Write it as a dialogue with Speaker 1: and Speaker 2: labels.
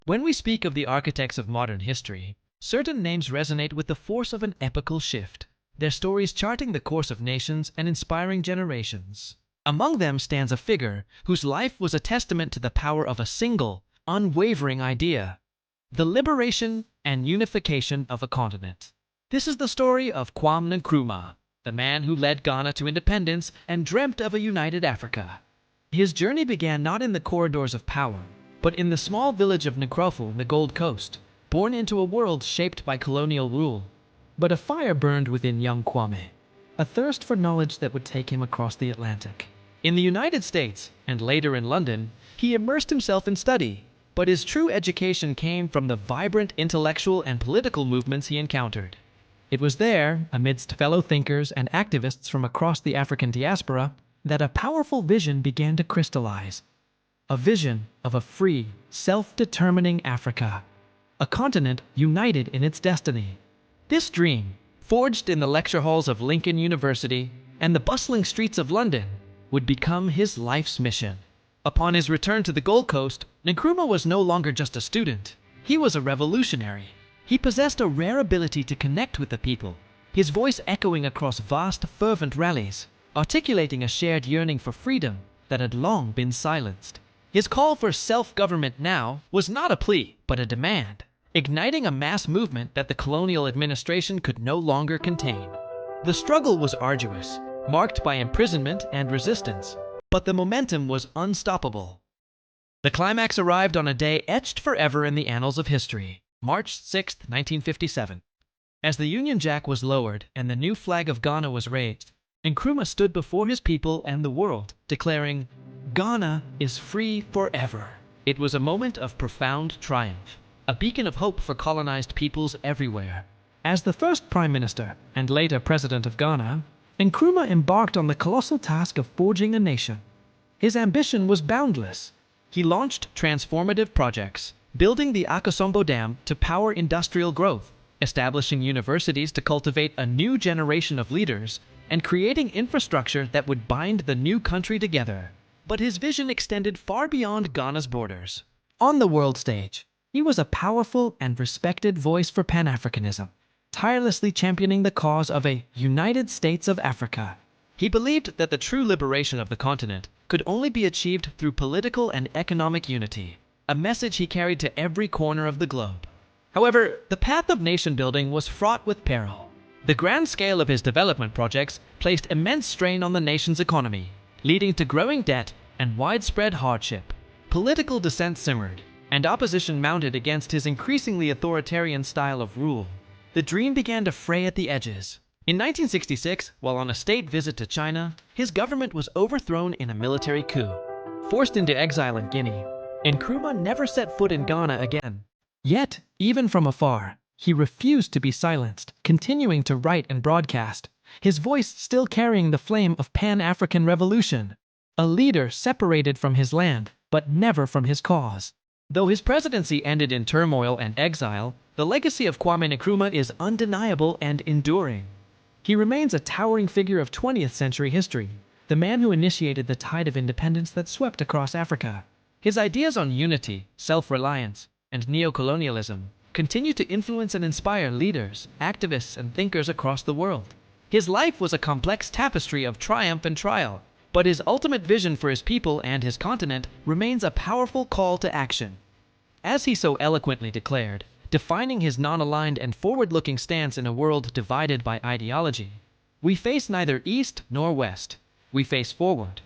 Speaker 1: When we speak of the architects of modern history, certain names resonate with the force of an epochal shift, their stories charting the course of nations and inspiring generations. Among them stands a figure whose life was a testament to the power of a single, unwavering idea: the liberation and unification of a continent. This is the story of Kwame Nkrumah, the man who led Ghana to independence and dreamt of a united Africa. His journey began not in the corridors of power, but in the small village of Nkrumah on the Gold Coast, born into a world shaped by colonial rule. But a fire burned within young Kwame, a thirst for knowledge that would take him across the Atlantic. In the United States, and later in London, he immersed himself in study, but his true education came from the vibrant intellectual and political movements he encountered. It was there, amidst fellow thinkers and activists from across the African diaspora, that a powerful vision began to crystallize. A vision of a free, self-determining Africa, a continent united in its destiny. This dream, forged in the lecture halls of Lincoln University and the bustling streets of London, would become his life's mission. Upon his return to the Gold Coast, Nkrumah was no longer just a student. He was a revolutionary. He possessed a rare ability to connect with the people, his voice echoing across vast, fervent rallies, articulating a shared yearning for freedom that had long been silenced. His call for self-government now was not a plea, but a demand, igniting a mass movement that the colonial administration could no longer contain. The struggle was arduous, marked by imprisonment and resistance, but the momentum was unstoppable. The climax arrived on a day etched forever in the annals of history, March 6, 1957. As the Union Jack was lowered and the new flag of Ghana was raised, Nkrumah stood before his people and the world, declaring, "Ghana is free forever." It was a moment of profound triumph, a beacon of hope for colonized peoples everywhere. As the first Prime Minister and later President of Ghana, Nkrumah embarked on the colossal task of forging a nation. His ambition was boundless. He launched transformative projects, building the Akosombo Dam to power industrial growth, establishing universities to cultivate a new generation of leaders, and creating infrastructure that would bind the new country together. But his vision extended far beyond Ghana's borders. On the world stage, he was a powerful and respected voice for Pan-Africanism, tirelessly championing the cause of a United States of Africa. He believed that the true liberation of the continent could only be achieved through political and economic unity, a message he carried to every corner of the globe. However, the path of nation-building was fraught with peril. The grand scale of his development projects placed immense strain on the nation's economy, leading to growing debt and widespread hardship. Political dissent simmered, and opposition mounted against his increasingly authoritarian style of rule. The dream began to fray at the edges. In 1966, while on a state visit to China, his government was overthrown in a military coup. Forced into exile in Guinea, Nkrumah never set foot in Ghana again. Yet, even from afar, he refused to be silenced, continuing to write and broadcast, his voice still carrying the flame of Pan-African revolution. A leader separated from his land, but never from his cause. Though his presidency ended in turmoil and exile, the legacy of Kwame Nkrumah is undeniable and enduring. He remains a towering figure of 20th century history, the man who initiated the tide of independence that swept across Africa. His ideas on unity, self-reliance, and neo-colonialism continue to influence and inspire leaders, activists, and thinkers across the world. His life was a complex tapestry of triumph and trial, but his ultimate vision for his people and his continent remains a powerful call to action. As he so eloquently declared, defining his non-aligned and forward-looking stance in a world divided by ideology, "We face neither east nor west. We face forward."